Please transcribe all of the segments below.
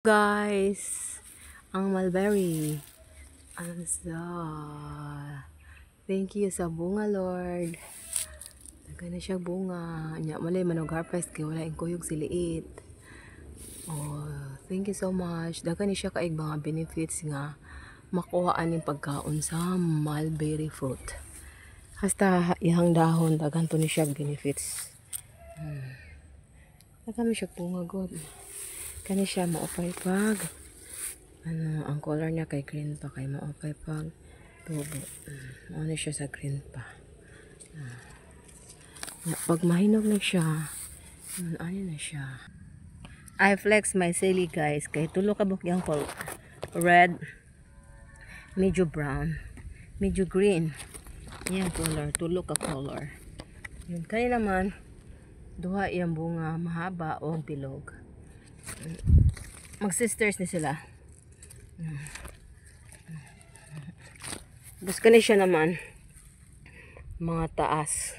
Guys, ang mulberry. Thank you sa bunga, Lord. Nagka na siya bunga. Nya malay manog harvest kay wala ing kuyog siliit. Oh, thank you so much. Daghan ni siya kaig mga benefits nga makuhaan ning pagkaon sa mulberry fruit. Hasta ihang dahon daghan to ni siya benefits. Daghan mi siya bunga god. Kani siya maupay pag ang color niya kay green pa kay maupay pag tubo. Ano siya sa green pa. Pag mahinog na siya, ano na siya. I flex my silly guys kay tulo ka bukyang color. Red, medyo brown, medyo green. Yan color, tulo ka color. Yun kani naman duha iyang bunga mahaba o bilog. Mag-sisters ni sila. Tapos kani siya naman mga taas.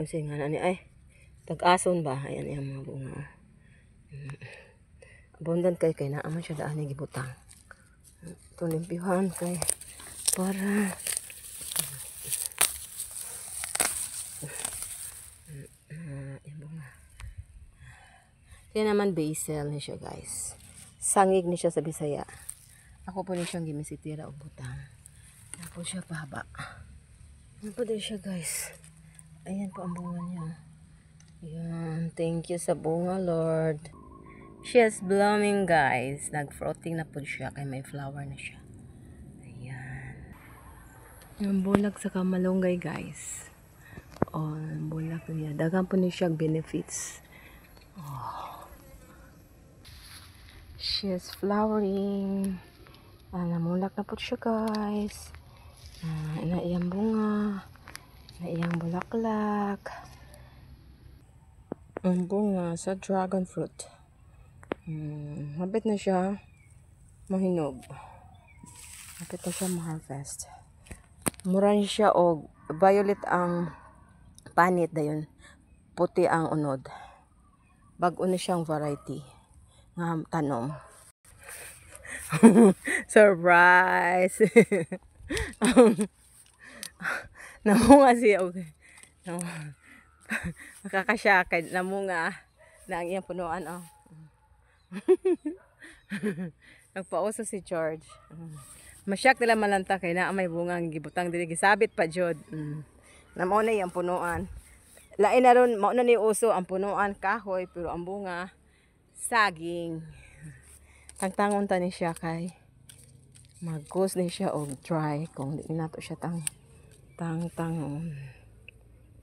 Kasi nga na ni ay tag-ason ba? Ayan yung mga bunga. Abundant kay naaman siya daan ni gibutang. Ito limpihan kay para yung bunga. Kaya naman basil ni siya guys. Sangig ni siya sa Bisaya. Ako po ni siyang gimisitira o butang. Yan po siya pahaba. Yan po din siya guys. Ayan po ang bunga niya. Ayan. Thank you sa bunga Lord. She is blooming guys. Nag-fruiting na po siya kay may flower na siya. Ayan. Yung bulag sa kamalunggay guys. Oh, ang bulag niya. Dagan po ni siya benefits. Oh. She is flowering. Namulak na po siya guys. Iyang bunga. Iyang bulaklak. Ang bunga sa dragon fruit. Mabit na siya mahinog. Mabit na siya ma-harvest. Mura niya siya og violet ang panit dayon. Puti ang unod. Bag-o na siyang variety nga tanom. Surprise! Namunga siya. Okay. Nakakasya kay namunga na ang iyang punuan. Oh. Nagpauso si George. Masyak nila malanta kay na may bunga ang gibutang dili gisabit pa jud. Namo na iyang punuan. Lain na ron mao na ni uso ang punuan kahoy pero ang bunga saging. Tangtangon ta ni siya kay magkus ni siya og dry kung di nato siya tangon.